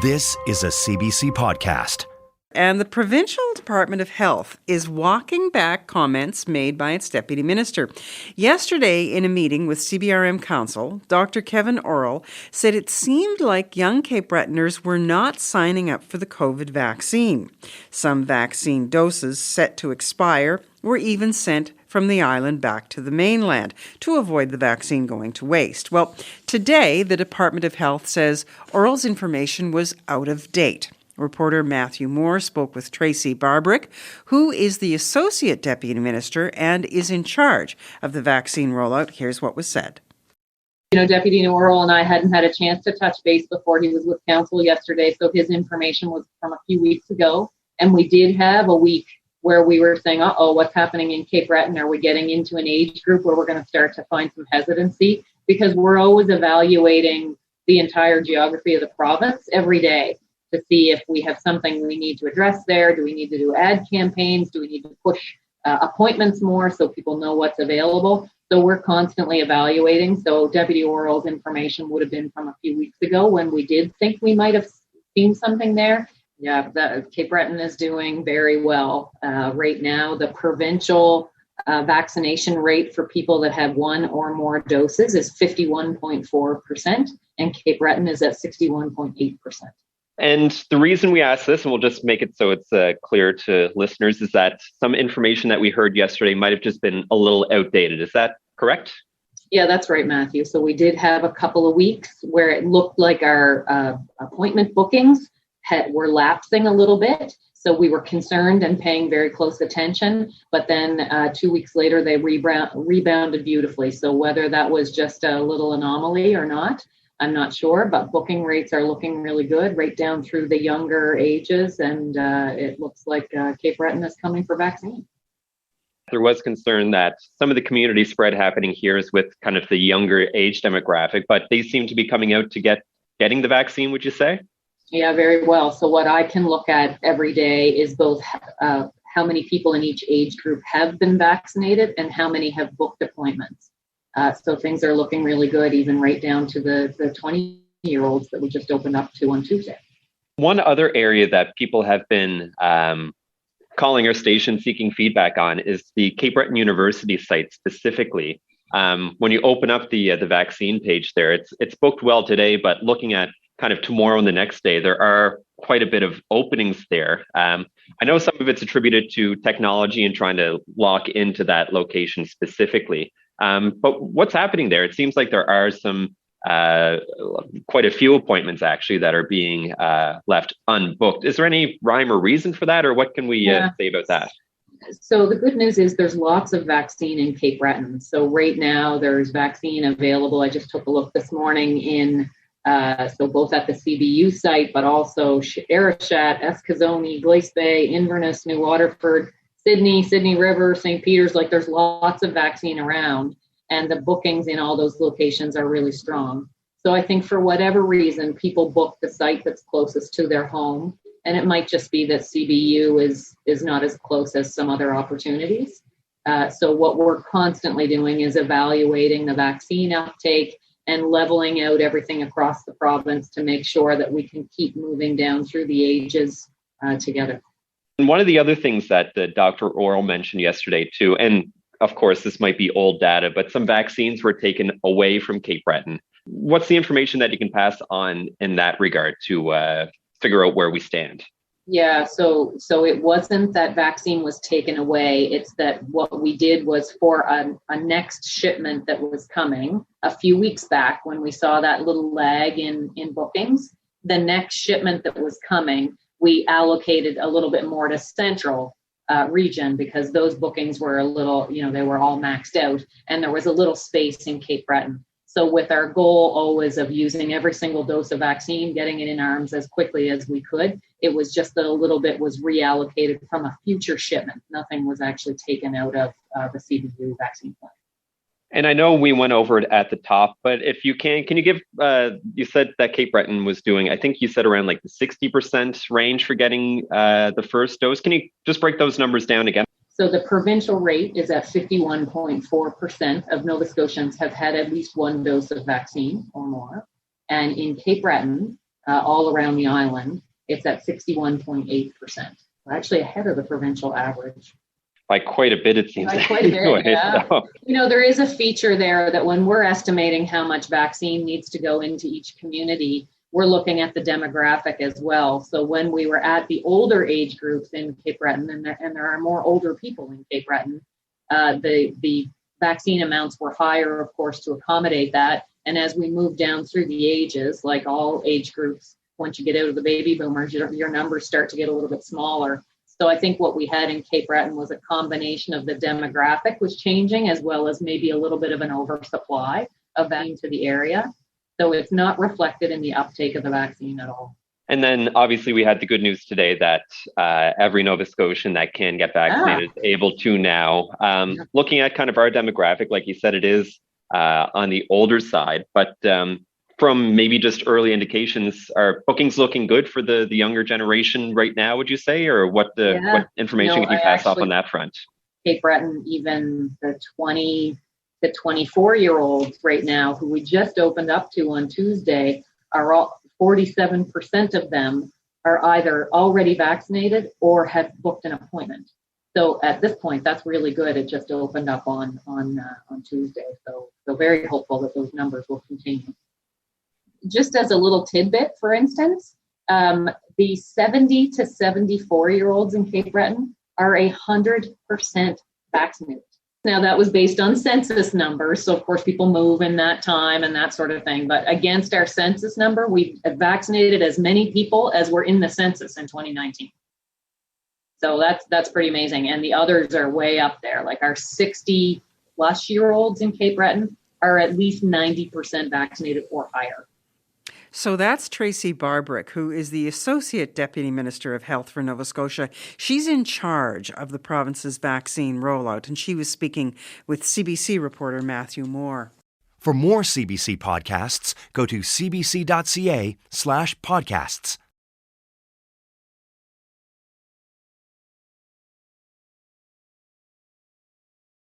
This is a CBC podcast. And the Provincial Department of Health is walking back comments made by its Deputy Minister. Yesterday, in a meeting with CBRM Council, Dr. Kevin Orrell said it seemed like young Cape Bretoners were not signing up for the COVID vaccine. Some vaccine doses set to expire were even sent from the island back to the mainland to avoid the vaccine going to waste. Well, today, the Department of Health says Orrell's information was out of date. Reporter Matthew Moore spoke with Tracy Barbrick, who is the Associate Deputy Minister and is in charge of the vaccine rollout. Here's what was said. Deputy Orrell and I hadn't had a chance to touch base before he was with Council yesterday, so his information was from a few weeks ago. And we did have a week where we were saying, what's happening in Cape Breton? Are we getting into an age group where we're going to start to find some hesitancy? Because we're always evaluating the entire geography of the province every day to see if we have something we need to address there. Do we need to do ad campaigns? Do we need to push appointments more so people know what's available? So we're constantly evaluating. So Deputy Orrell's information would have been from a few weeks ago when we did think we might have seen something there. Yeah, Cape Breton is doing very well. Right now, the provincial vaccination rate for people that have one or more doses is 51.4%, and Cape Breton is at 61.8%. And the reason we ask this, and we'll just make it so it's clear to listeners, is that some information that we heard yesterday might have just been a little outdated. Is that correct? Yeah, that's right, Matthew. So we did have a couple of weeks where it looked like our appointment bookings were lapsing a little bit. So we were concerned and paying very close attention. But then 2 weeks later, they rebounded beautifully. So whether that was just a little anomaly or not, I'm not sure, but booking rates are looking really good right down through the younger ages, and it looks like Cape Breton is coming for vaccine. There was concern that some of the community spread happening here is with kind of the younger age demographic, but they seem to be coming out to getting the vaccine, would you say? Yeah, very well. So what I can look at every day is both how many people in each age group have been vaccinated and how many have booked appointments. So things are looking really good, even right down to the 20-year-olds that we just opened up to on Tuesday. One other area that people have been calling our station seeking feedback on is the Cape Breton University site specifically. When you open up the vaccine page there, it's booked well today, but looking at kind of tomorrow and the next day, there are quite a bit of openings there. I know some of it's attributed to technology and trying to lock into that location specifically. But what's happening there? It seems like there are some quite a few appointments actually that are being left unbooked. Is there any rhyme or reason for that, or what can we say about that? So the good news is there's lots of vaccine in Cape Breton. So right now there's vaccine available. I just took a look this morning in so both at the CBU site, but also Arishat, Eskazoni, Glace Bay, Inverness, New Waterford, Sydney River, St. Peter's. Like there's lots of vaccine around, and the bookings in all those locations are really strong. So I think for whatever reason, people book the site that's closest to their home, and it might just be that CBU is not as close as some other opportunities. So what we're constantly doing is evaluating the vaccine uptake and leveling out everything across the province to make sure that we can keep moving down through the ages together. And one of the other things that Dr. Orrell mentioned yesterday too, and of course this might be old data, but some vaccines were taken away from Cape Breton. What's the information that you can pass on in that regard to figure out where we stand? Yeah, so it wasn't that vaccine was taken away. It's that what we did was for a next shipment that was coming a few weeks back when we saw that little lag in bookings, the next shipment that was coming, we allocated a little bit more to central region because those bookings were a little, they were all maxed out and there was a little space in Cape Breton. So with our goal always of using every single dose of vaccine, getting it in arms as quickly as we could, it was just that a little bit was reallocated from a future shipment. Nothing was actually taken out of the CBU vaccine plan. And I know we went over it at the top, but if you can you give, you said that Cape Breton was doing, I think you said around like the 60% range for getting the first dose. Can you just break those numbers down again? So the provincial rate is at 51.4% of Nova Scotians have had at least one dose of vaccine or more. And in Cape Breton, all around the island, it's at 61.8%. We're actually ahead of the provincial average. By quite a bit, it seems. By quite a bit, anyway, yeah. So. There is a feature there that when we're estimating how much vaccine needs to go into each community, we're looking at the demographic as well. So when we were at the older age groups in Cape Breton, and there are more older people in Cape Breton, the vaccine amounts were higher, of course, to accommodate that. And as we move down through the ages, like all age groups, once you get out of the baby boomers, your numbers start to get a little bit smaller. So I think what we had in Cape Breton was a combination of the demographic was changing, as well as maybe a little bit of an oversupply of that into the area. So it's not reflected in the uptake of the vaccine at all. And then obviously we had the good news today that every Nova Scotian that can get vaccinated is able to now. Looking at kind of our demographic, like you said, it is on the older side, but from maybe just early indications, are bookings looking good for the younger generation right now, would you say? Or what information can you pass off on that front? Cape Breton, even the 20 to 24-year-olds right now, who we just opened up to on Tuesday, are all 47% of them are either already vaccinated or have booked an appointment. So at this point, that's really good. It just opened up on Tuesday. So very hopeful that those numbers will continue. Just as a little tidbit, for instance, the 70 to 74-year-olds in Cape Breton are 100% vaccinated. Now, that was based on census numbers. So, of course, people move in that time and that sort of thing. But against our census number, we vaccinated as many people as were in the census in 2019. So that's pretty amazing. And the others are way up there. Like our 60-plus-year-olds in Cape Breton are at least 90% vaccinated or higher. So that's Tracy Barbrick, who is the Associate Deputy Minister of Health for Nova Scotia. She's in charge of the province's vaccine rollout, and she was speaking with CBC reporter Matthew Moore. For more CBC podcasts, go to cbc.ca/podcasts.